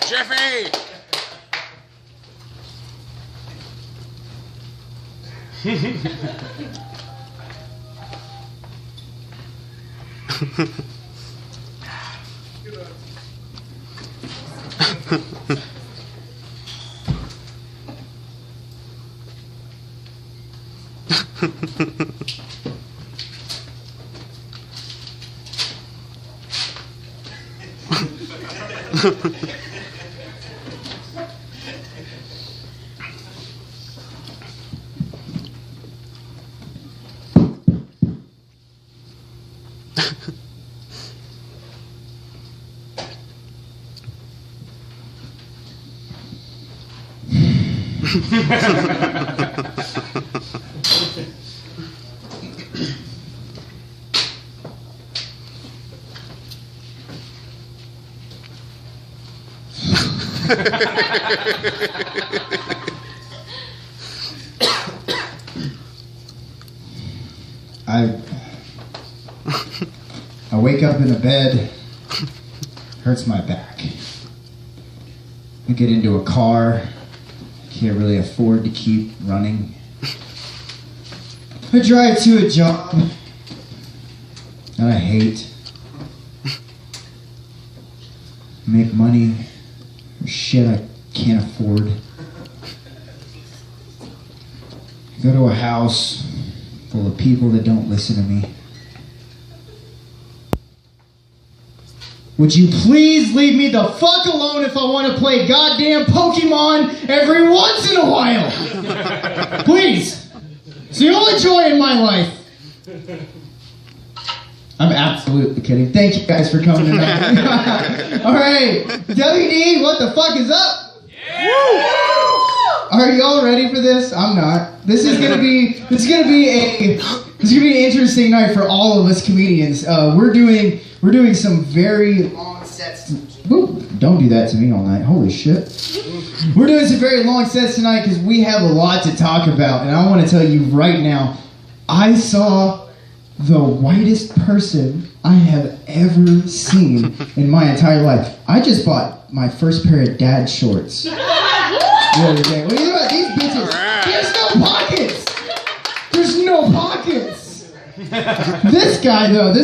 Jeffy! I wake up in a bed, hurts my back. I get into a car, can't really afford to keep running. I drive to a job that I hate. Make money for shit I can't afford. Go to a house full of people that don't listen to me. Would you please leave me the fuck alone if I want to play goddamn Pokemon every once in a while? Please. It's the only joy in my life. I'm absolutely kidding. Thank you guys for coming tonight. Alright. WD, what the fuck is up? Yeah. Are y'all ready for this? I'm not. This is gonna be an interesting night for all of us comedians. We're doing some very long sets. Woo, don't do that to me all night. Holy shit. We're doing some very long sets tonight because we have a lot to talk about. And I want to tell you right now, I saw the whitest person I have ever seen in my entire life. I just bought my first pair of dad shorts the other day. What do you know about these bitches? There's no pockets. There's no pockets. This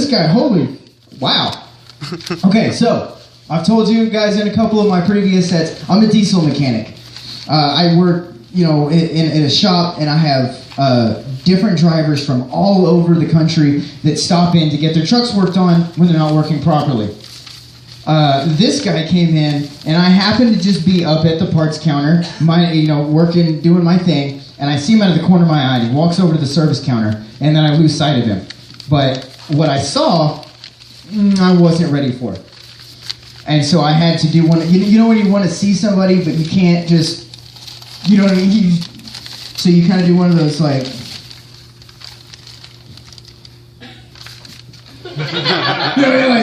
guy, holy... Wow. Okay, so I've told you guys in a couple of my previous sets, I'm a diesel mechanic. I work, in a shop, and I have different drivers from all over the country that stop in to get their trucks worked on when they're not working properly. This guy came in, and I happened to just be up at the parts counter, working, doing my thing, and I see him out of the corner of my eye, and he walks over to the service counter, and then I lose sight of him. But what I saw, I wasn't ready for it. And so I had to do one, you know when you want to see somebody, but you can't just, you know what I mean? So you kind of do one of those, like,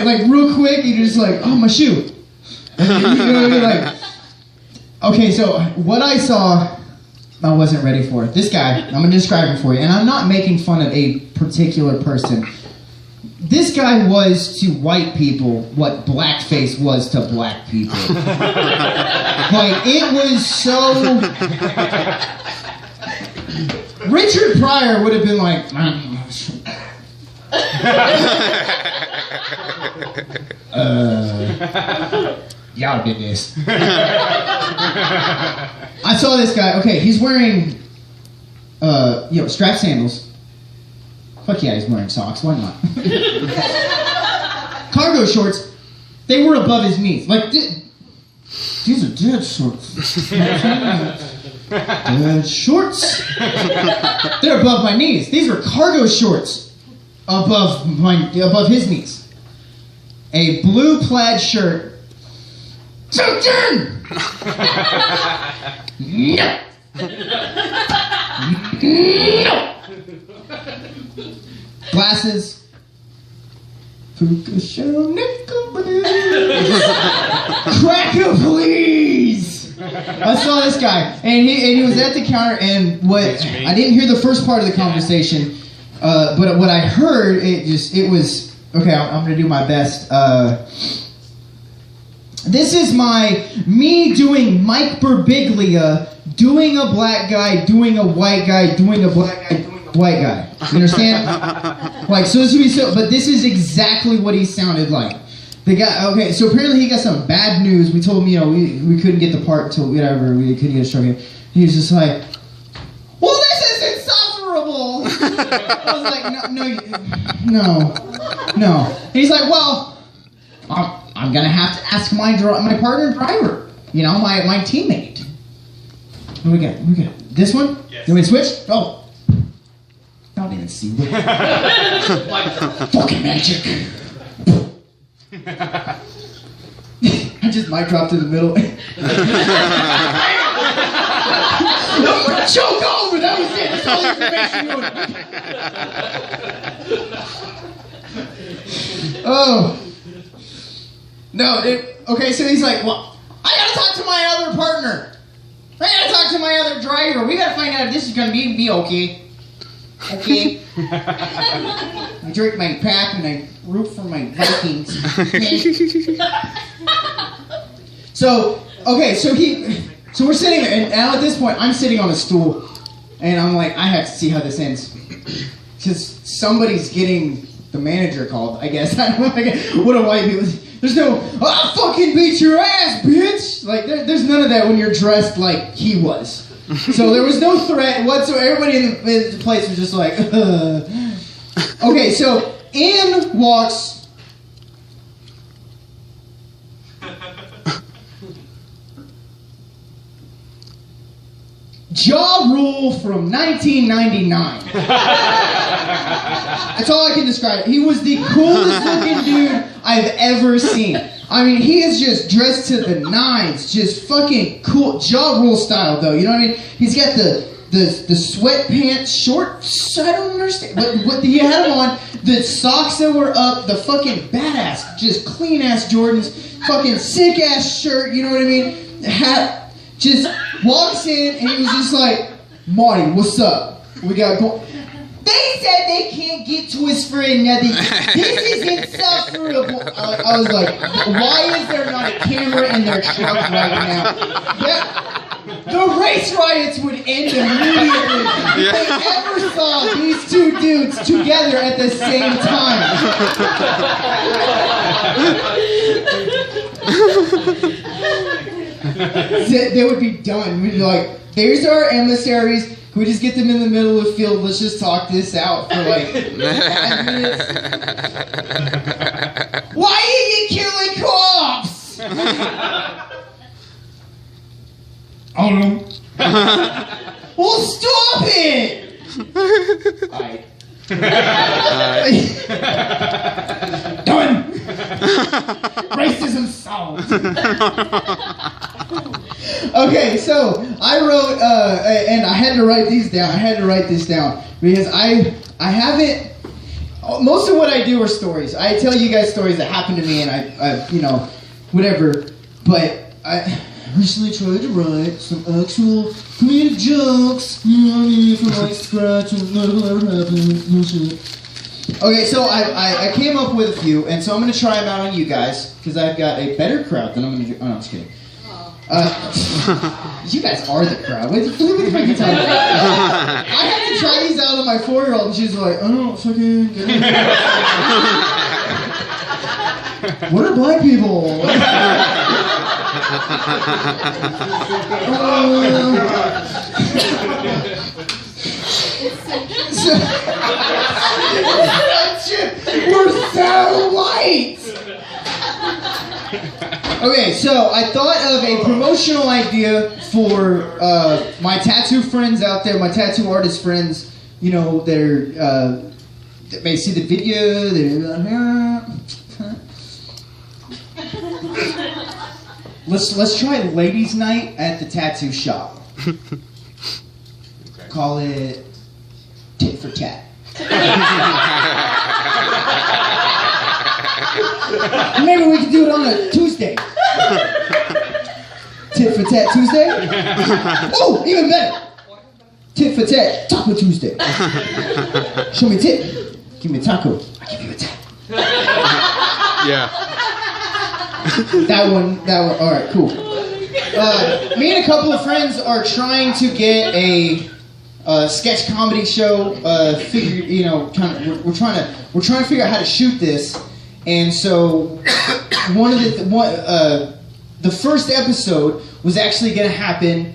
like real quick, you're just like, oh, my shoe. And you know what I mean? Like, okay, so what I saw, I wasn't ready for it. This guy, I'm going to describe him for you, and I'm not making fun of a particular person. This guy was to white people what blackface was to black people. Like, it was so... Richard Pryor would have been like... y'all did this. I saw this guy. Okay, he's wearing, strap sandals. Fuck yeah, he's wearing socks. Why not? Cargo shorts. They were above his knees. Like, these are dad shorts. Dad shorts. They're above my knees. These were cargo shorts above his knees. A blue plaid shirt. Children! No! No! Glasses. Puka shell nickel, cracker, please! I saw this guy, and he was at the counter, and I didn't hear the first part of the conversation, but what I heard, it was, okay, I'm going to do my best. This is me doing Mike Birbiglia, doing a black guy, doing a white guy, doing a black guy, doing a white guy. You understand? Like, so this would be so, but this is exactly what he sounded like. The guy, okay, so apparently he got some bad news. We told him, you know, we couldn't get the part until whatever, we couldn't get a show. He was just like, well, this is insufferable. I was like, no. And he's like, well, I'm gonna have to ask my partner driver, you know, my teammate. What we got? This one? Yes. You want me to switch? Oh. Don't even see it. Fucking magic. I just mic dropped to the middle. Choke over! That was it! That's all the information you wanted. Oh. No, okay, so he's like, well, I gotta talk to my other partner. I gotta talk to my other driver. We gotta find out if this is gonna be okay. Okay? I drink my pap and I root for my Vikings. So, okay, so we're sitting there, and now at this point, I'm sitting on a stool, and I'm like, I have to see how this ends. Because somebody's getting the manager called, I guess. I don't know, what do white people... There's no, I'll fucking beat your ass, bitch! Like, there's none of that when you're dressed like he was. So there was no threat whatsoever. Everybody in the place was just like, Okay, so in walks... Ja Rule from 1999. That's all I can describe. He was the coolest looking dude I've ever seen. I mean, he is just dressed to the nines, just fucking cool. Ja Rule style, though. You know what I mean? He's got the sweatpants, shorts. I don't understand. But what he had him on, the socks that were up, the fucking badass, just clean ass Jordans, fucking sick ass shirt. You know what I mean? Hat. Just walks in and he was just like, Marty, what's up? We got going. They said they can't get to us for another. This is insufferable. I was like, why is there not a camera in their truck right now? The race riots would end immediately if they ever saw these two dudes together at the same time. They would be done. We'd be like, there's our emissaries. Can we just get them in the middle of the field? Let's just talk this out for like 5 minutes. Why are you killing cops? I don't know. Well, stop it! Alright. Done! Racism solved. Okay, so I wrote, and I had to write these down. I had to write this down because I haven't. Most of what I do are stories. I tell you guys stories that happened to me, and I you know, whatever. But I recently tried to write some actual comedic jokes, you know what I mean, from like scratch, and nothing ever happened, no shit. Okay, so I came up with a few, and so I'm going to try them out on you guys, because I've got a better crowd than I'm going to do. Oh, no, I'm just kidding. You guys are the crowd. What the fuck are you talking about? I had to try these out on my 4-year-old, and she's like, I don't fucking get it. What are black people? We're so white! Okay, so I thought of a promotional idea for my tattoo friends out there, my tattoo artist friends, you know, that may see the video, Let's try ladies' night at the tattoo shop. Okay. Call it tit for tat. Maybe we could do it on a Tuesday. Tit for tat Tuesday? Oh, even better. Tit for tat Taco Tuesday. Show me a tit. Give me a taco. I give you a tat. Yeah. That one. All right, cool. Me and a couple of friends are trying to get a sketch comedy show. We're trying to figure out how to shoot this, and so the first episode was actually going to happen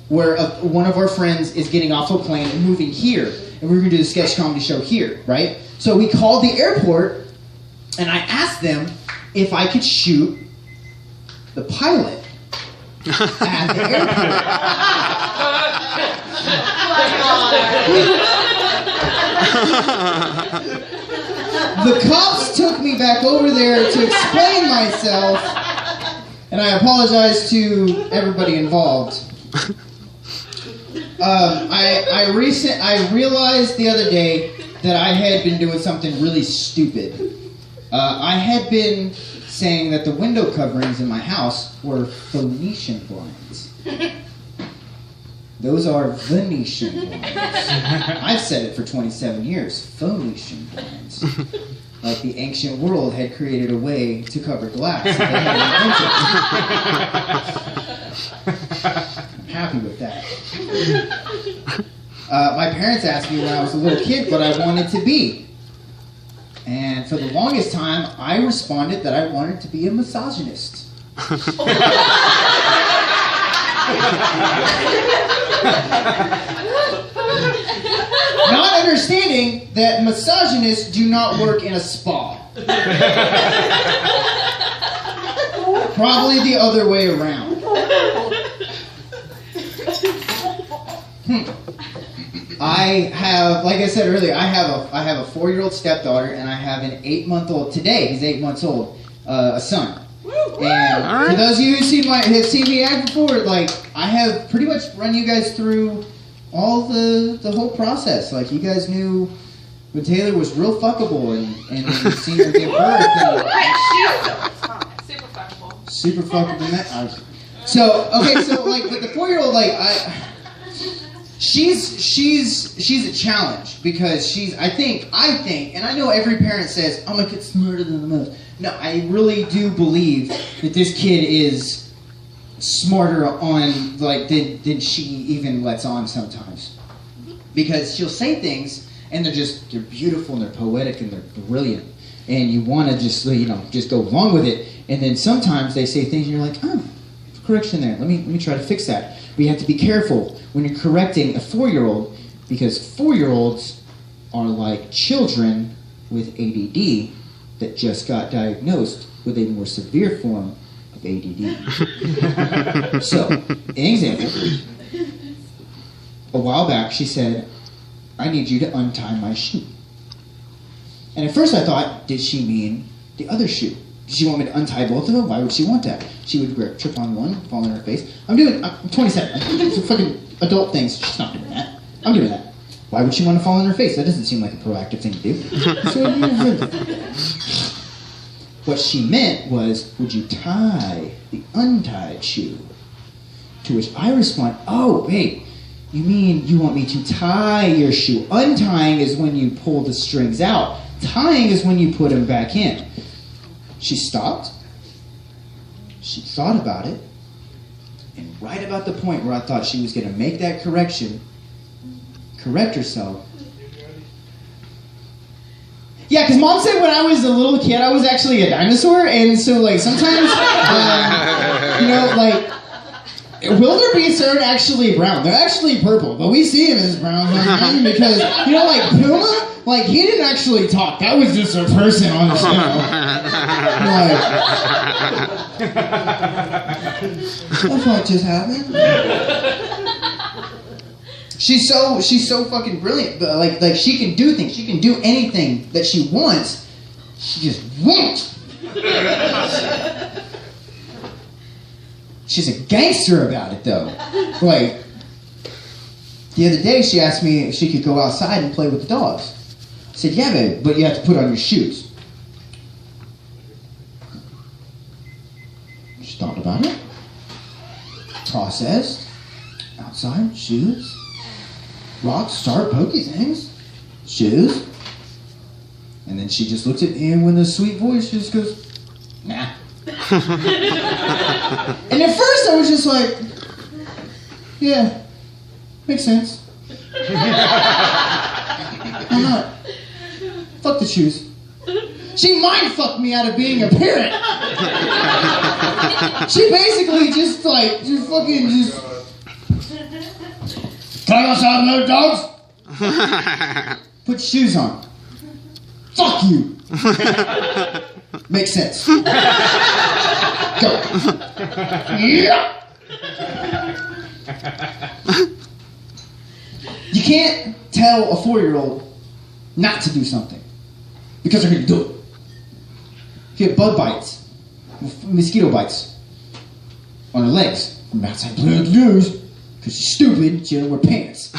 where one of our friends is getting off a plane and moving here, and we were going to do the sketch comedy show here, right? So we called the airport, and I asked them if I could shoot the pilot at the airport. The cops took me back over there to explain myself, and I apologize to everybody involved. I realized the other day that I had been doing something really stupid. I had been saying that the window coverings in my house were Venetian blinds. Those are Venetian blinds. I've said it for 27 years. Venetian blinds. Like the ancient world had created a way to cover glass. They I'm happy with that. My parents asked me when I was a little kid what I wanted to be. And for the longest time, I responded that I wanted to be a misogynist. Not understanding that misogynists do not work in a spa. Probably the other way around. I have, like I said earlier, I have a 4-year-old stepdaughter, and I have an 8-month-old today. He's 8 months old, a son. And for those of you who have seen me act before, like I have pretty much run you guys through all the whole process. Like you guys knew when Taylor was real fuckable, and you've seen her give birth. And, Super fuckable. Super fuckable. So like with the 4-year-old, like She's a challenge because I think, and I know every parent says, "Oh, my kid's smarter than the most." No, I really do believe that this kid is smarter than she even lets on sometimes, because she'll say things and they're beautiful and they're poetic and they're brilliant, and you want to just go along with it, and then sometimes they say things and you're like, "Oh, correction there. Let me try to fix that." But you have to be careful when you're correcting a 4-year-old, because 4-year-olds are like children with ADD that just got diagnosed with a more severe form of ADD. So, an example. A while back, she said, "I need you to untie my shoe." And at first I thought, did she mean the other shoe? Did she want me to untie both of them? Why would she want that? She would trip on one, fall on her face. I'm 27. It's a fucking adult things. She's not doing that. I'm doing that. Why would she want to fall on her face? That doesn't seem like a proactive thing to do. So, what she meant was, would you tie the untied shoe? To which I respond, oh, wait, you mean you want me to tie your shoe? Untying is when you pull the strings out. Tying is when you put them back in. She stopped, she thought about it, and right about the point where I thought she was going to make that correct herself. Yeah, because Mom said when I was a little kid, I was actually a dinosaur, and so, like, sometimes, wildebeests aren't actually brown. They're actually purple, but we see them as brown because, like Puma, like, he didn't actually talk. That was just a person on the show. What the fuck just happened? She's so fucking brilliant, but like she can do things. She can do anything that she wants. She just won't. She's a gangster about it, though. Like, the other day she asked me if she could go outside and play with the dogs. I said, yeah, babe, but you have to put on your shoes. She thought about it. Processed. Outside, shoes. Rocks, star, pokey things. Shoes. And then she just looks at me and with a sweet voice, she just goes, nah. And at first I was just like, yeah, makes sense. Why not? Fuck the shoes. She mind fucked me out of being a parent. She basically just fucking just. Can I go outside with other dogs? Put shoes on. Fuck you. Makes sense. Go. Yeah. You can't tell a 4-year-old not to do something because they're going to do it. You get bug bites, mosquito bites on her legs. I'm not saying blood news because she's stupid. She doesn't wear pants.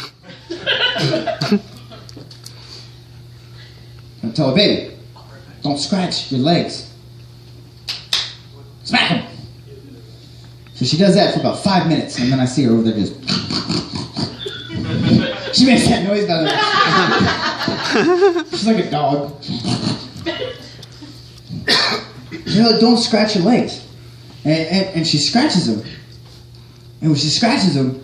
I'm tell a baby, don't scratch your legs. Smack them. So she does that for about 5 minutes, and then I see her over there just. She makes that noise down there. She's like a dog. You're like, don't scratch your legs. And she scratches them. And when she scratches them,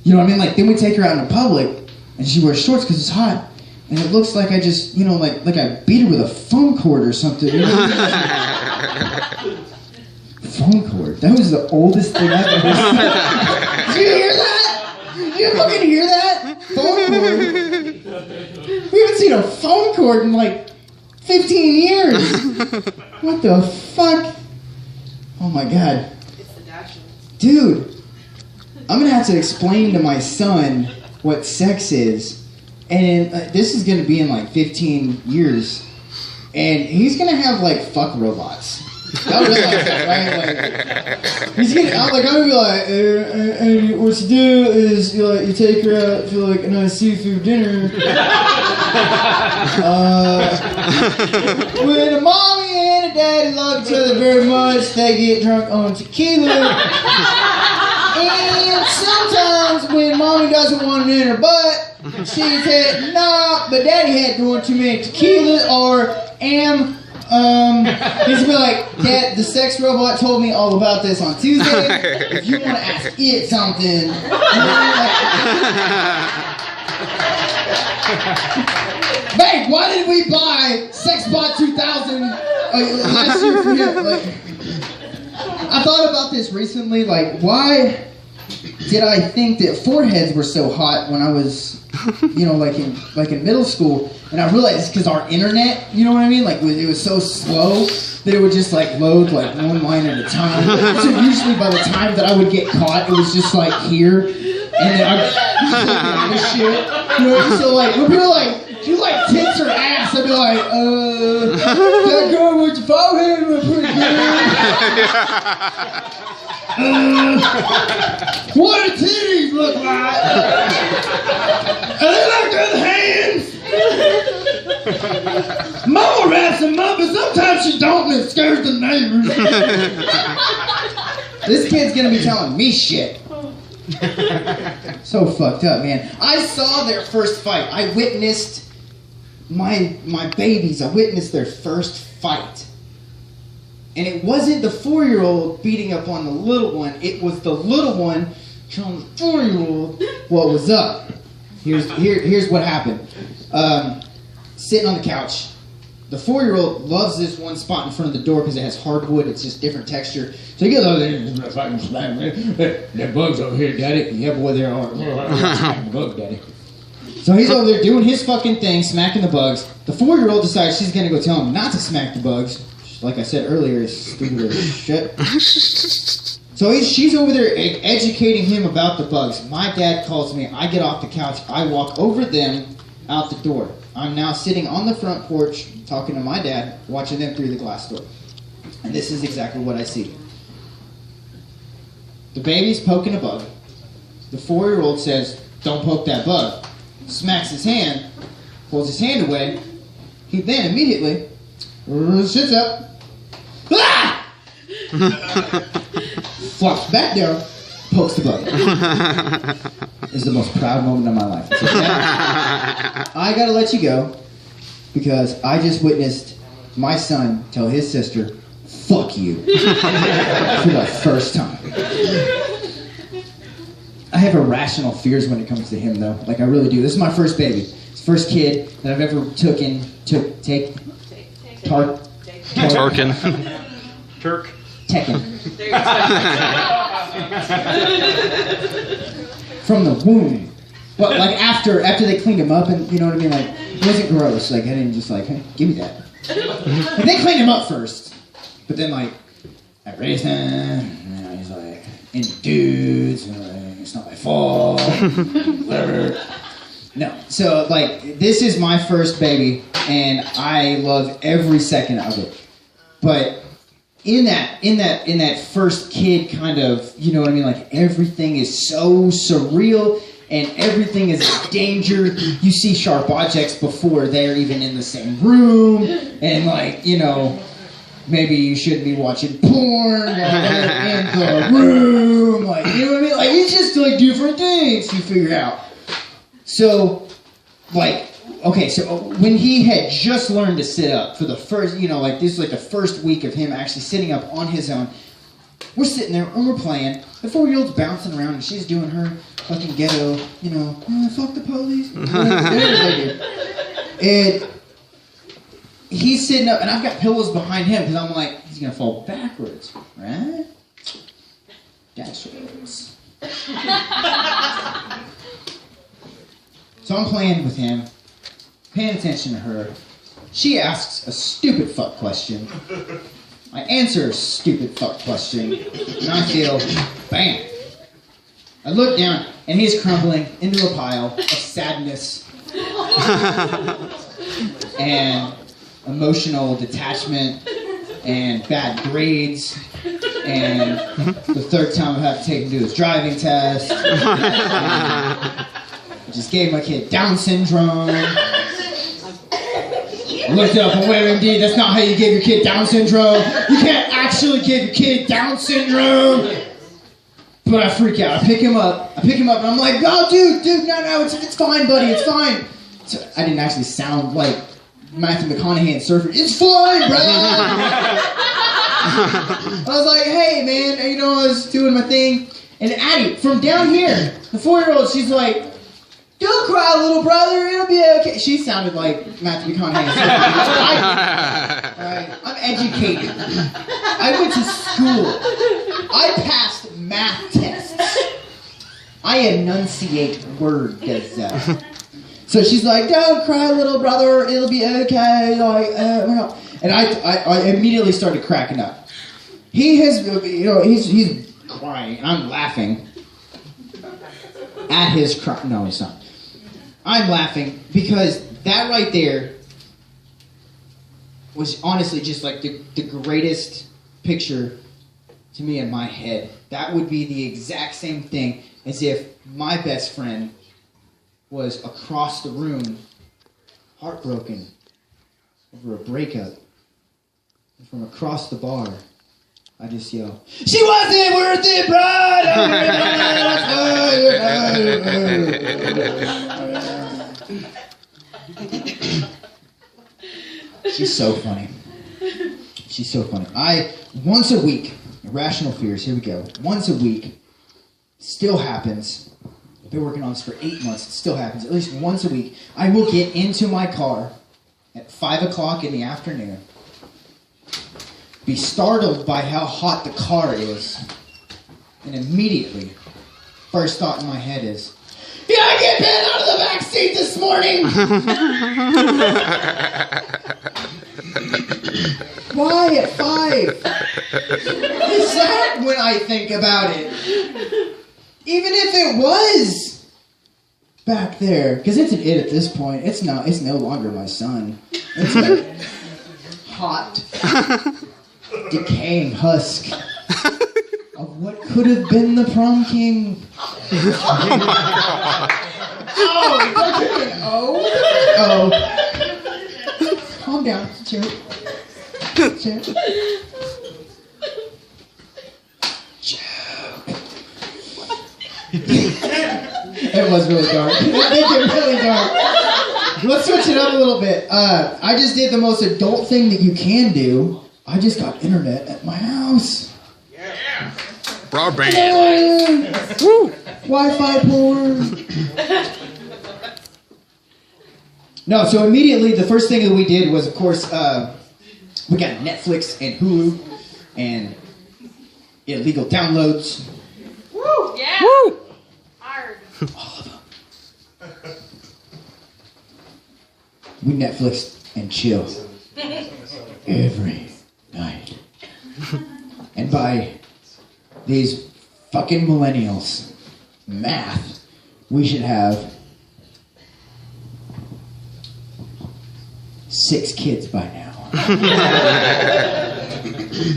you know what I mean? Like, then we take her out in public, and she wears shorts because it's hot. And it looks like I just, you know, like I beat her with a phone cord or something. You know? Phone cord? That was the oldest thing I've ever seen. Did you hear that? Did you fucking hear that? Phone cord? We haven't seen a phone cord in like 15 years. What the fuck? Oh my god. It's the Dachshund. Dude, I'm gonna have to explain to my son what sex is. And this is gonna be in like 15 years. And he's gonna have like fuck robots. Y'all realize that, right? Like, he's gonna, I'm gonna be like, and what you do is you take her out for like a nice seafood dinner. When a mommy and a daddy love each other very much, they get drunk on tequila. And sometimes when mommy doesn't want it in her butt, she said, nah, but daddy had doing too many tequilas, or he's gonna be like, Dad, the sex robot told me all about this on Tuesday. If you want to ask it something, babe, why did we buy SexBot 2000 last year for him? Like, I thought about this recently. Like, why did I think that foreheads were so hot when I was, you know, like in middle school? And I realized it's because our internet, you know what I mean? Like, it was so slow that it would just like load like one line at a time. So usually by the time that I would get caught, it was just like here, and then I this shit. You know, so like when people are like, do you like tits or ass? I'd be like, that girl with your forehead was pretty good. What do titties look like? Are they like good hands? Mama wraps them up, but sometimes she don't, and it scares the neighbors. This kid's gonna be telling me shit. So fucked up, man. I saw their first fight. I witnessed my babies. I witnessed their first fight. And it wasn't the 4-year-old beating up on the little one. It was the little one telling the 4-year-old what was up. Here's what happened. Sitting on the couch. The 4-year-old loves this one spot in front of the door because it has hardwood. It's just different texture. So he goes over there and fucking slam it. There bugs over here, Daddy. Yeah, boy, there are. Bugs, Daddy. So he's over there doing his fucking thing, smacking the bugs. The 4-year-old decides she's going to go tell him not to smack the bugs. Like I said earlier, is stupid as shit. So she's over there educating him about the bugs. My dad calls me. I get off the couch. I walk over them out the door. I'm now sitting on the front porch talking to my dad, watching them through the glass door. And this is exactly what I see. The baby's poking a bug. The 4-year-old says, don't poke that bug. Smacks his hand, pulls his hand away. He then immediately sits up. Ah! Flops back down, pokes the bug. It's the most proud moment of my life. So, I gotta let you go because I just witnessed my son tell his sister fuck you. For the first time. I have irrational fears when it comes to him, though. Like, I really do. This is my first baby. It's the first kid that I've ever taken. Tekken. From the womb. But like after they cleaned him up, and you know what I mean, like it wasn't gross. Like I didn't just like, hey, give me that. Like, they cleaned him up first, but then like I raised him, and he's like into dudes. And, like, it's not my fault. Whatever. No. So like this is my first baby, and I love every second of it. But in that first kid kind of, you know what I mean, like everything is so surreal and everything is a danger. You see sharp objects before they're even in the same room, and like, you know, maybe you shouldn't be watching porn while they're in the room, like, you know what I mean? Like, it's just like different things you figure out. So, like, okay, so when he had just learned to sit up for the first, you know, like this is like the first week of him actually sitting up on his own, we're sitting there and we're playing. The 4-year-old's bouncing around and she's doing her fucking ghetto, you know, fuck the police. And he's sitting up and I've got pillows behind him because I'm like, he's going to fall backwards, right? That's right. So I'm playing with him, paying attention to her. She asks a stupid fuck question. I answer a stupid fuck question. And I feel, bam. I look down, and he's crumbling into a pile of sadness and emotional detachment and bad grades. And the third time I have to take him to his driving test. I just gave my kid Down syndrome. I looked it up on WebMD. That's not how you give your kid Down syndrome. You can't actually give your kid Down syndrome. But I freak out. I pick him up, and I'm like, oh, dude, no, it's fine, buddy, it's fine. So I didn't actually sound like Matthew McConaughey in Surfer. It's fine, bro. I was like, hey, man, you know, I was doing my thing. And Addie, from down here, the 4-year-old, she's like, don't cry, little brother, it'll be okay. She sounded like Matthew McConaughey. I'm educated. I went to school. I passed math tests. I enunciate words. So she's like, don't cry, little brother, it'll be okay. And I immediately started cracking up. He has, you know, he's crying, and I'm laughing at his cry. No, he's not. I'm laughing because that right there was honestly just like the greatest picture to me in my head. That would be the exact same thing as if my best friend was across the room, heartbroken over a breakup. And from across the bar, I just yell, she wasn't worth it, bro! She's so funny. She's so funny. Once a week, irrational fears, here we go. Once a week, still happens. I've been working on this for 8 months. It still happens. At least once a week, I will get into my car at 5 o'clock in the afternoon, be startled by how hot the car is, and immediately, first thought in my head is, did I get Ben out of the back seat this morning? Why at 5? Is that when I think about it? Even if it was back there, because it's an it at this point. It's no longer my son. It's like hot, decaying husk of what could have been the prom king. Oh. Calm down, chill. It was really dark. It did get really dark. Let's switch it up a little bit. I just did the most adult thing that you can do. I just got internet at my house. Broadband. Woo! Wi-Fi porn. No, so immediately the first thing that we did was, of course, we got Netflix and Hulu and illegal downloads. Woo! Yeah. Woo! Hard. All of them. We Netflix and chill every night. And by these fucking millennials math, we should have 6 kids by now.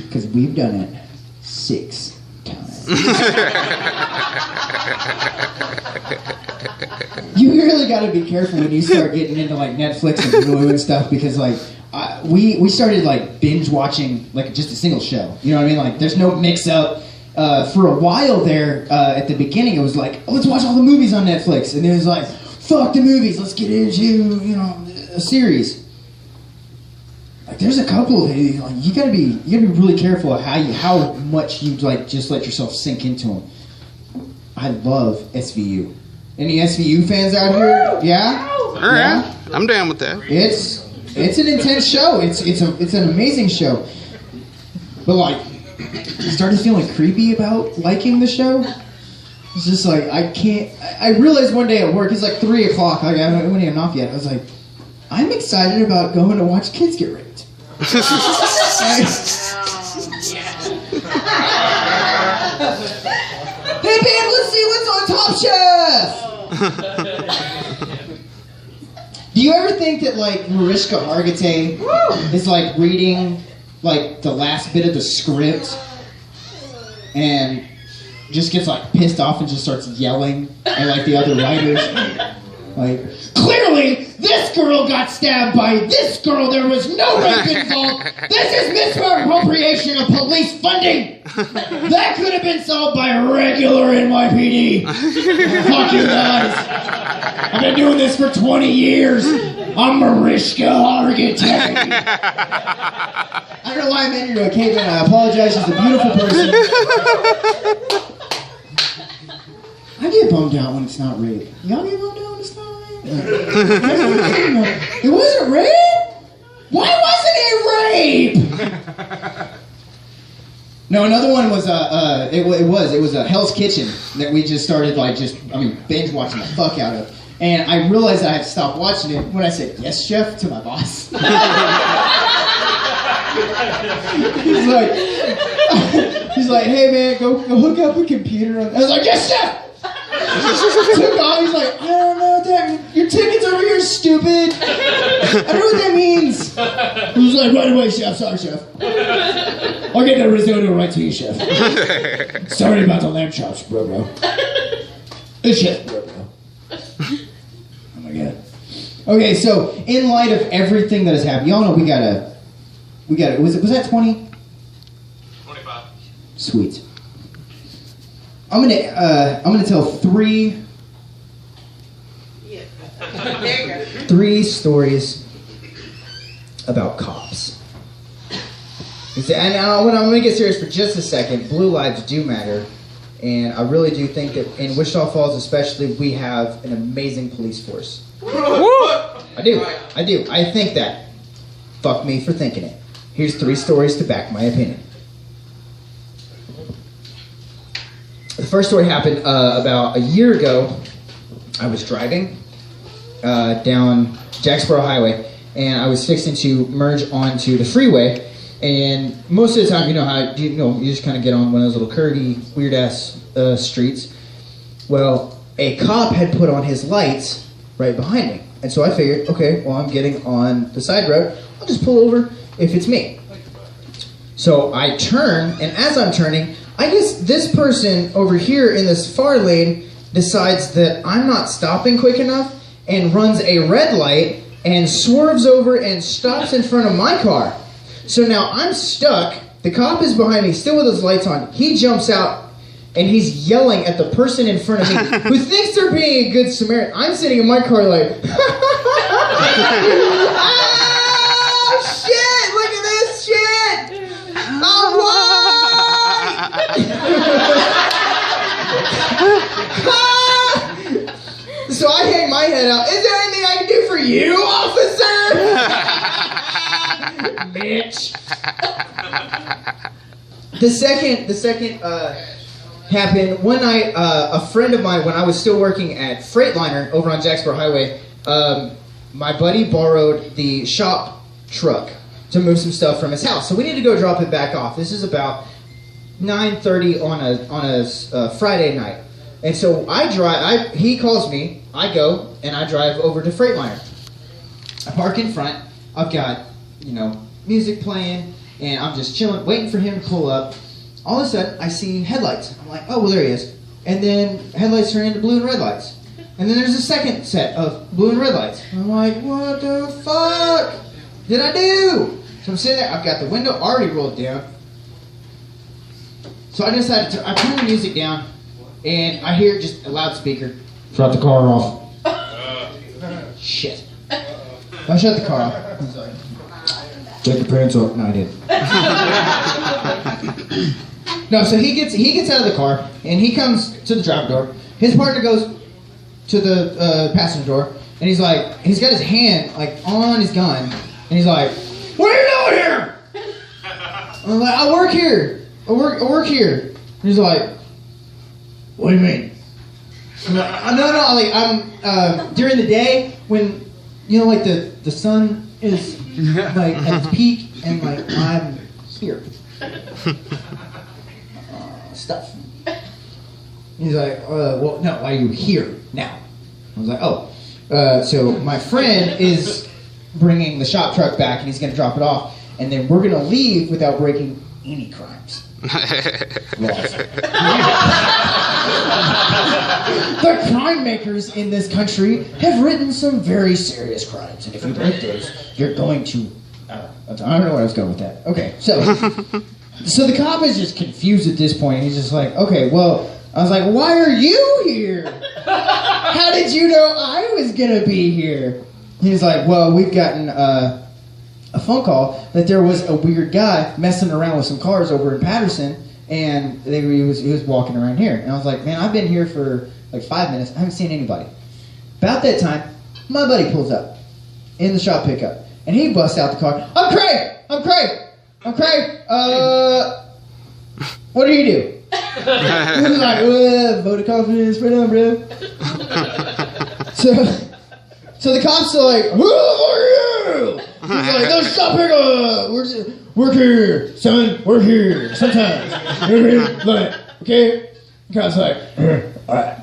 Because we've done it 6 times. You really got to be careful when you start getting into like Netflix and Hulu and stuff, because like we started like binge watching like just a single show. You know what I mean? Like there's no mix up. For a while there, at the beginning, it was like, oh, let's watch all the movies on Netflix, and then it was like, fuck the movies, let's get into a series. Like there's a couple of you gotta be really careful of how much you like just let yourself sink into them. I love SVU. Any SVU fans out here? Yeah? All right. Yeah? I'm down with that. It's an intense show. It's an amazing show. But like, I started feeling creepy about liking the show. It's just like I realized one day at work, it's like 3 o'clock. Like I wasn't even off yet. I was like, I'm excited about going to watch kids get raped. Hey babe, let's see what's on Top Chef. Do you ever think that like Mariska Hargitay is like reading like the last bit of the script and just gets like pissed off and just starts yelling at like the other writers? Like, clearly this girl got stabbed by this girl. There was no rape involved. This is misappropriation of police funding. That could have been solved by a regular NYPD. Fuck you guys. I've been doing this for 20 years. I'm Mariska Hargitay. I don't know why I made you a caveman. I apologize. She's a beautiful person. I get bummed out when it's not rape. Y'all get bummed out when it's not rape? It wasn't rape? Why wasn't it rape? No, another one was it was a Hell's Kitchen that we just started binge watching the fuck out of. And I realized I had to stop watching it when I said, yes, chef, to my boss. He's like, hey man, go hook up a computer. I was like, yes, chef! Took off, he's like, I don't know what that means. Your ticket's over here, stupid. I don't know what that means. He was like, right away, chef. Sorry, chef. I'll get that risotto right to you, chef. Sorry about the lamb chops, bro. It's chef, bro. Oh my god. Okay, so in light of everything that has happened, y'all know we gotta. Was that 20? 25. Sweet. I'm gonna tell 3 stories about cops. And I'm gonna get serious for just a second. Blue lives do matter, and I really do think that in Wichita Falls, especially, we have an amazing police force. I do. I think that. Fuck me for thinking it. Here's 3 stories to back my opinion. The first story happened about a year ago. I was driving down Jacksboro Highway, and I was fixing to merge onto the freeway. And most of the time, you know how you just kind of get on one of those little curvy, weird ass streets. Well, a cop had put on his lights right behind me, and so I figured, okay, well I'm getting on the side road. I'll just pull over if it's me. So I turn, and as I'm turning, I guess this person over here in this far lane decides that I'm not stopping quick enough and runs a red light and swerves over and stops in front of my car. So now I'm stuck. The cop is behind me, still with his lights on. He jumps out and he's yelling at the person in front of me who thinks they're being a good Samaritan. I'm sitting in my car like, ah, shit, look at this shit. head out. Is there anything I can do for you, officer? Bitch. The second happened one night. A friend of mine, when I was still working at Freightliner over on Jacksboro Highway, my buddy borrowed the shop truck to move some stuff from his house. So we need to go drop it back off. This is about 9:30 on a Friday night. And so he calls me, I go, and I drive over to Freightliner. I park in front, I've got, music playing, and I'm just chilling, waiting for him to pull up. All of a sudden, I see headlights. I'm like, oh, well, there he is. And then headlights turn into blue and red lights. And then there's a second set of blue and red lights. I'm like, what the fuck did I do? So I'm sitting there, I've got the window already rolled down. So I decided I turn the music down, and I hear just a loudspeaker. Shut the car off. Shit. I shut the car off. He's like, take your pants off. No, I didn't. No, so he gets out of the car, and he comes to the driver door. His partner goes to the passenger door, and he's got his hand on his gun, and he's like, what are you doing here? I'm like, I work here. I work here. And he's like, what do you mean? I'm like, I'm during the day when the sun is at its peak, and I'm here. Stuff. He's like, well, no, why are you here now? I was like, oh, so my friend is bringing the shop truck back, and he's going to drop it off, and then we're going to leave without breaking any crimes. Laws. The crime makers in this country have written some very serious crimes, and if you break those, you're going to... I don't know where I was going with that. Okay, so the cop is just confused at this point. He's just like, okay, well... I was like, why are you here? How did you know I was going to be here? He's like, well, we've gotten a phone call that there was a weird guy messing around with some cars over in Patterson, and he was walking around here. And I was like, man, I've been here for 5 minutes. I haven't seen anybody. About that time, my buddy pulls up in the shop pickup, and he busts out the car. I'm Craig! What do you do? He was like, vote of confidence, right on, bro. So the cops are like, who are you? He's like, no, stop pickup. Work here, son. Work here. Sometimes. Okay? The cop's like, all right.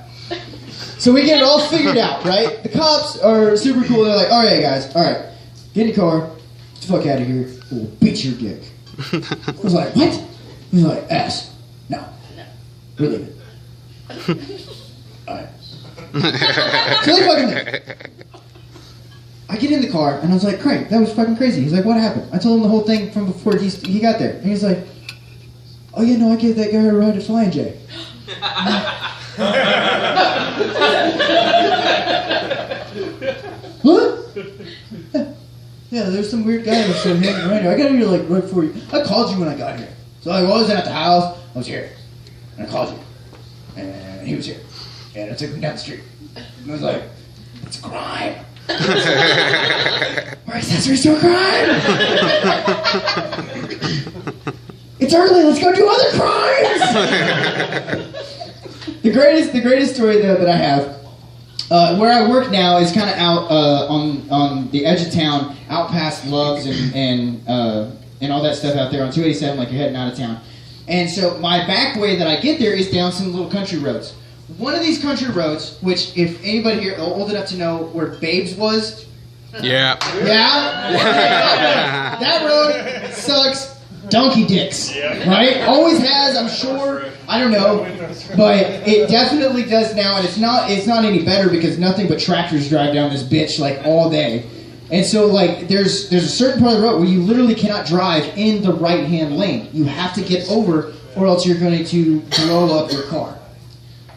So we get it all figured out, right? The cops are super cool. They're like, all right, guys. All right. Get in your car. Get the fuck out of here. We'll beat your dick. I was like, what? He's like, ass. No. We're leaving. Alright. So they fucking there. I get in the car, and I was like, Craig, that was fucking crazy. He's like, what happened? I told him the whole thing from before he got there. And he's like, oh yeah, no, I gave that guy a ride to Flying J. What? Yeah, there's some weird guy that said hanging around here. I got here right before you. I called you when I got here. So I wasn't at the house, I was here. And I called you. And he was here. And I took him down the street. And I was like, it's a crime. We're accessories to a crime. It's early, let's go do other crimes. The greatest story though that I have, where I work now is kind of out on the edge of town, out past Love's and all that stuff out there on 287, like you're heading out of town. And so my back way that I get there is down some little country roads. One of these country roads, which if anybody here old enough to know where Babes was. Yeah. Yeah? That road sucks donkey dicks. Right? Always has, I'm sure. I don't know. But it definitely does now, and it's not any better because nothing but tractors drive down this bitch all day. And so, there's a certain part of the road where you literally cannot drive in the right-hand lane. You have to get over, or else you're going to blow up your car.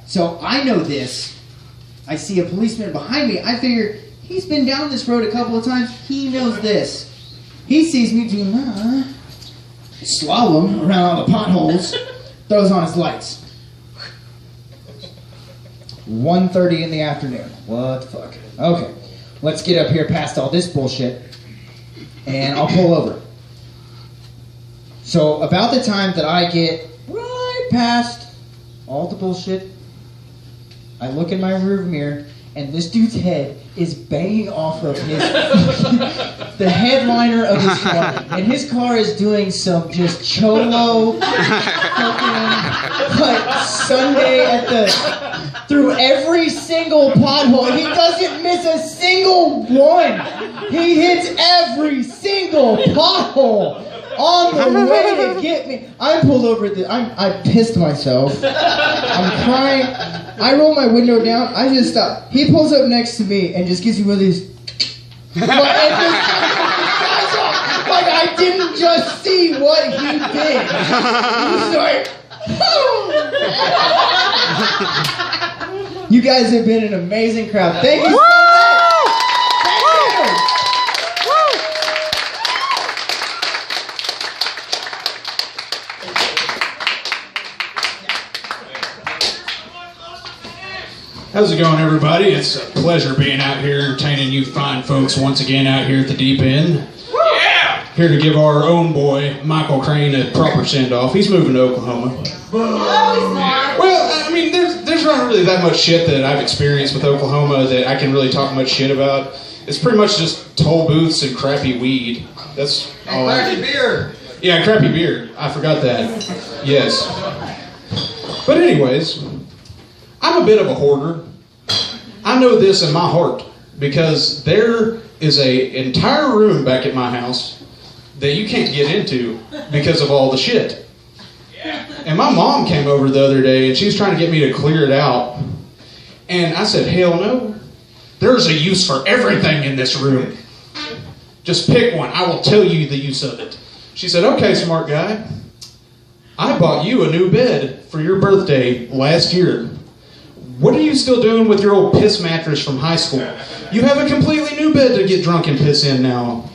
So I know this. I see a policeman behind me. I figure he's been down this road a couple of times. He knows this. He sees me doing slalom around all the potholes, throws on his lights. 1:30 in the afternoon. What the fuck? Okay, let's get up here past all this bullshit, and I'll pull over. So about the time that I get right past all the bullshit, I look in my rearview mirror, and this dude's head is banging off of his the headliner of his car, and his car is doing some just cholo fucking like Sunday at the through every single pothole. He doesn't miss a single one. He hits every single pothole on the way to get me. I'm pulled over. I pissed myself. I'm crying. I roll my window down. I just stop. He pulls up next to me and just gives me one of these. Like I didn't just see what he did. He's like, you guys have been an amazing crowd. Thank you so much. Thank you. How's it going, everybody? It's a pleasure being out here entertaining you fine folks once again out here at the deep end. Yeah! Here to give our own boy, Michael Crane, a proper send-off. He's moving to Oklahoma. Well, I mean, there's not really that much shit that I've experienced with Oklahoma that I can really talk much shit about. It's pretty much just toll booths and crappy weed. That's all. Crappy beer. Yeah, crappy beer. I forgot that. Yes. But anyways, I'm a bit of a hoarder. I know this in my heart because there is an entire room back at my house that you can't get into because of all the shit. And my mom came over the other day and she was trying to get me to clear it out. And I said, hell no. There's a use for everything in this room. Just pick one. I will tell you the use of it. She said, okay, smart guy. I bought you a new bed for your birthday last year. What are you still doing with your old piss mattress from high school? You have a completely new bed to get drunk and piss in now.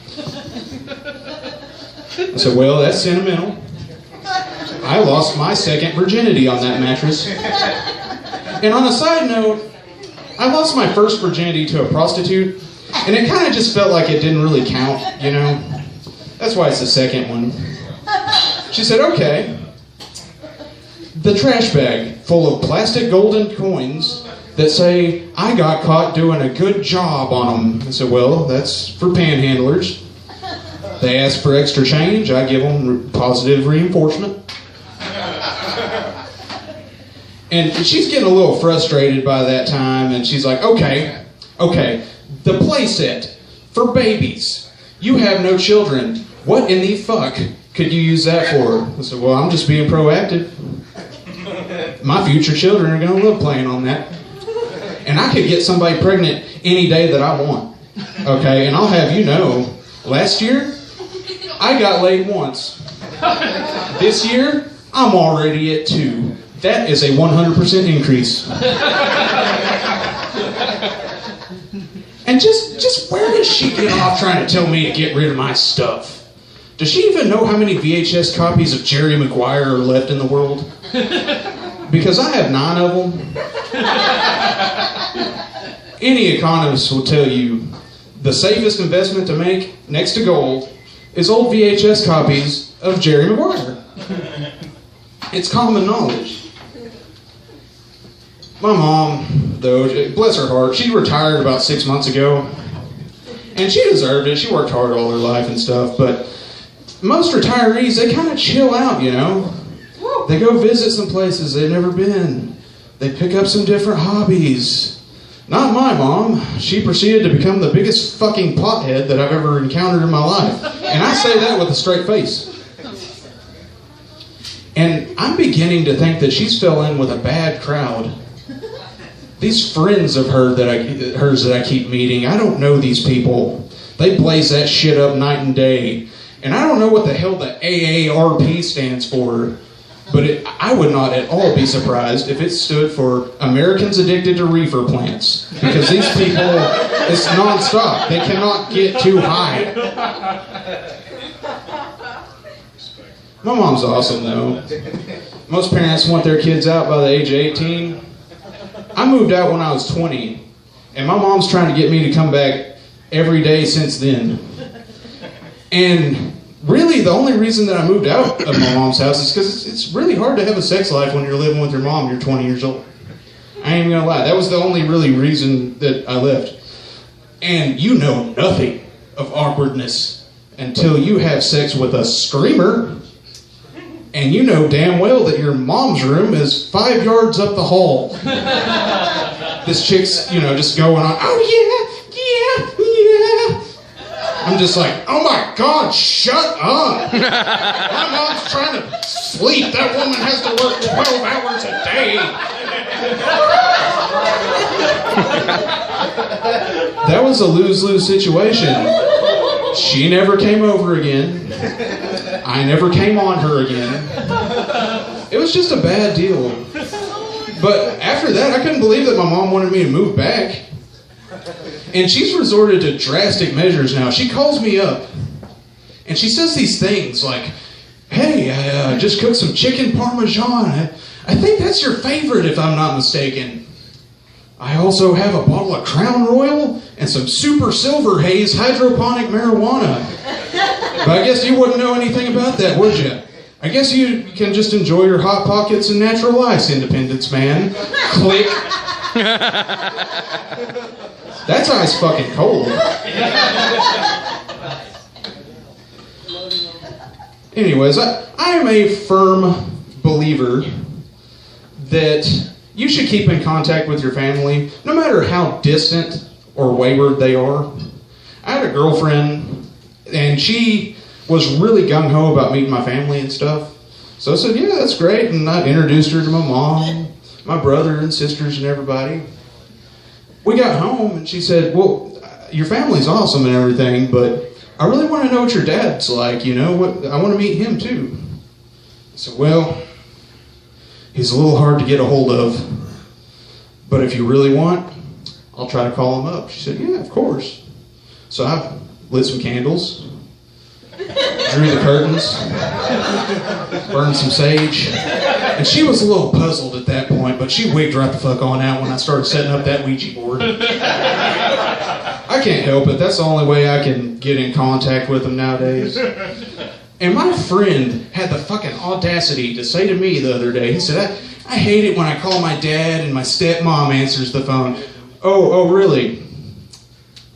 I said, well, that's sentimental. I lost my second virginity on that mattress. And on a side note, I lost my first virginity to a prostitute, and it kind of just felt like it didn't really count, you know? That's why it's the second one. She said, okay. The trash bag full of plastic golden coins that say, I got caught doing a good job on them. I said, well, that's for panhandlers. They ask for extra change, I give them positive reinforcement. And she's getting a little frustrated by that time, and she's like, okay, the play set for babies. You have no children. What in the fuck could you use that for? I said, well, I'm just being proactive. My future children are going to love playing on that. And I could get somebody pregnant any day that I want. Okay, and I'll have you know, last year, I got laid once. This year, I'm already at 2. That is a 100% increase. And just where does she get off trying to tell me to get rid of my stuff? Does she even know how many VHS copies of Jerry Maguire are left in the world? Because I have 9 of them. Any economist will tell you the safest investment to make next to gold is old VHS copies of Jerry Maguire. It's common knowledge. My mom, though, bless her heart, she retired about 6 months ago. And she deserved it. She worked hard all her life and stuff. But most retirees, they kind of chill out, you know. They go visit some places they've never been. They pick up some different hobbies. Not my mom. She proceeded to become the biggest fucking pothead that I've ever encountered in my life. And I say that with a straight face. And I'm beginning to think that she's fell in with a bad crowd. These friends of hers that I keep meeting, I don't know these people. They blaze that shit up night and day. And I don't know what the hell the AARP stands for. But I would not at all be surprised if it stood for Americans Addicted to Reefer Plants. Because these people, it's nonstop. They cannot get too high. My mom's awesome, though. Most parents want their kids out by the age of 18. I moved out when I was 20, and my mom's trying to get me to come back every day since then. And really, the only reason that I moved out of my mom's house is because it's really hard to have a sex life when you're living with your mom and you're 20 years old. I ain't even gonna lie, that was the only really reason that I left. And you know nothing of awkwardness until you have sex with a screamer, and you know damn well that your mom's room is 5 yards up the hall. This chick's, just going on, oh yeah. I'm just like, oh my God, shut up. My mom's trying to sleep. That woman has to work 12 hours a day. That was a lose-lose situation. She never came over again. I never came on her again. It was just a bad deal. But after that, I couldn't believe that my mom wanted me to move back. And she's resorted to drastic measures now. She calls me up, and she says these things like, hey, I just cooked some chicken parmesan. I think that's your favorite, if I'm not mistaken. I also have a bottle of Crown Royal and some Super Silver Haze hydroponic marijuana. But I guess you wouldn't know anything about that, would you? I guess you can just enjoy your Hot Pockets and natural ice, Independence man. Click. That's ice fucking cold. Anyways, I am a firm believer that you should keep in contact with your family, no matter how distant or wayward they are. I had a girlfriend, and she was really gung-ho about meeting my family and stuff. So I said, yeah, that's great. And I introduced her to my mom, my brother and sisters and everybody. We got home, and she said, well, your family's awesome and everything, but I really want to know what your dad's like, I want to meet him too. I said, well, he's a little hard to get a hold of, but if you really want, I'll try to call him up. She said, yeah, of course. So I lit some candles, drew the curtains, burned some sage, and she was a little puzzled at that point, but she wigged right the fuck on out when I started setting up that Ouija board. I can't help it. That's the only way I can get in contact with them nowadays. And my friend had the fucking audacity to say to me the other day, he said, I hate it when I call my dad and my stepmom answers the phone. Oh, really?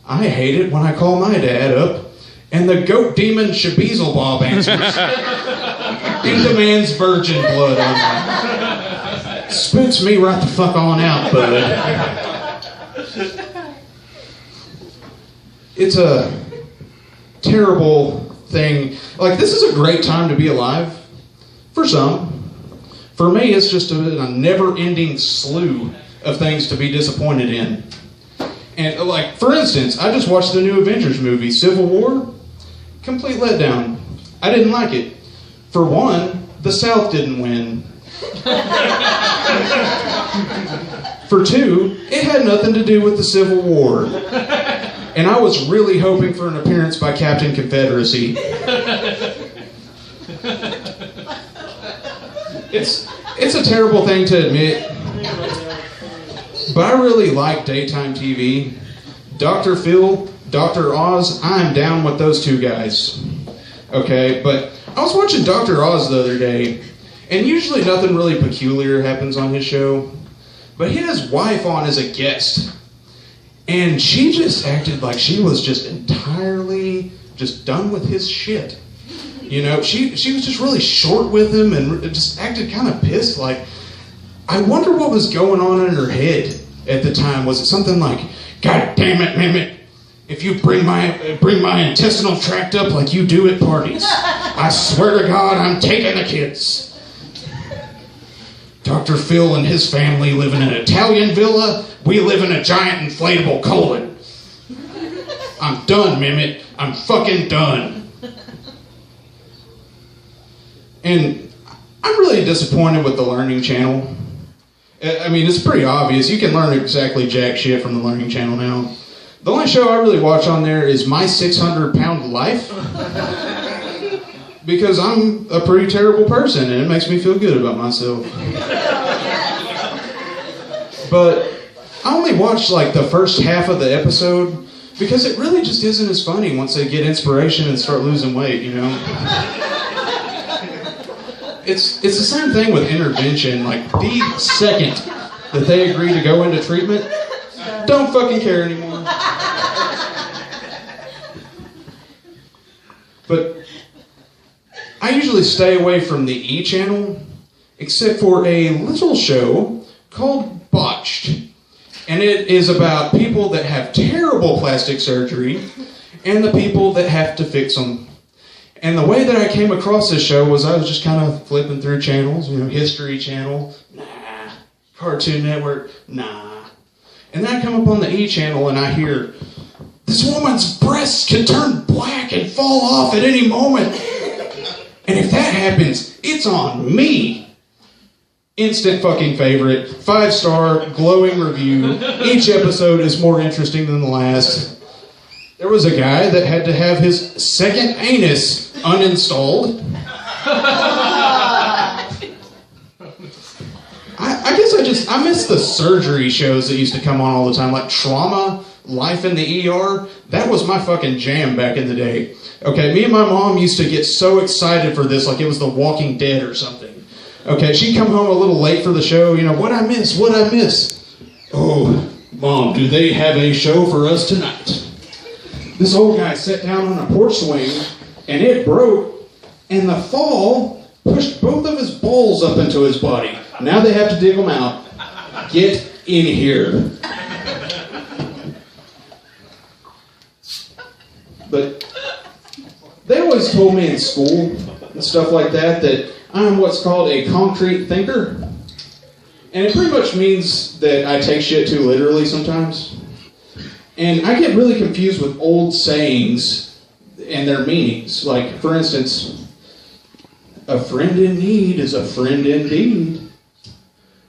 I hate it when I call my dad up and the goat demon Shabezelbob answers. In demands virgin blood on me. Spooks me right the fuck on out, bud. It's a terrible thing. Like, this is a great time to be alive. For some. For me, it's just a never-ending slew of things to be disappointed in. And, like, for instance, I just watched the new Avengers movie, Civil War. Complete letdown. I didn't like it. For one, the South didn't win. For two, it had nothing to do with the Civil War. And I was really hoping for an appearance by Captain Confederacy. It's a terrible thing to admit, but I really like daytime TV. Dr. Phil, Dr. Oz, I'm down with those two guys. Okay, but I was watching Dr. Oz the other day, and usually nothing really peculiar happens on his show, but he had his wife on as a guest. And she just acted like she was just entirely just done with his shit. She was just really short with him and just acted kind of pissed. Like, I wonder what was going on in her head at the time. Was it something like, God damn it, Mehmet, if you bring my intestinal tract up like you do at parties, I swear to God, I'm taking the kids. Dr. Phil and his family live in an Italian villa. We live in a giant inflatable colon. I'm done, Mehmet. I'm fucking done. And I'm really disappointed with the Learning Channel. I mean, it's pretty obvious. You can learn exactly jack shit from the Learning Channel now. The only show I really watch on there is My 600-Pound Life. Because I'm a pretty terrible person and it makes me feel good about myself. But I only watched like the first half of the episode because it really just isn't as funny once they get inspiration and start losing weight, you know? It's the same thing with intervention. Like, the second that they agree to go into treatment, don't fucking care anymore. But I usually stay away from the E! channel, except for a little show called Botched. And it is about people that have terrible plastic surgery and the people that have to fix them. And the way that I came across this show was I was just kind of flipping through channels, you know, History Channel, nah. Cartoon Network, nah. And then I come up on the E! channel and I hear, this woman's breasts can turn black and fall off at any moment. And if that happens, it's on me. Instant fucking favorite. 5-star, glowing review. Each episode is more interesting than the last. There was a guy that had to have his second anus uninstalled. I guess I miss the surgery shows that used to come on all the time, like Trauma, Life in the ER. That was my fucking jam back in the day. Okay, me and my mom used to get so excited for this, like it was The Walking Dead or something. Okay, she'd come home a little late for the show, you know, what'd I miss? Oh, Mom, do they have a show for us tonight? This old guy sat down on a porch swing, and it broke, and the fall pushed both of his balls up into his body. Now they have to dig them out. Get in here. But they always told me in school and stuff like that I'm what's called a concrete thinker. And it pretty much means that I take shit too literally sometimes. And I get really confused with old sayings and their meanings. Like, for instance, a friend in need is a friend indeed.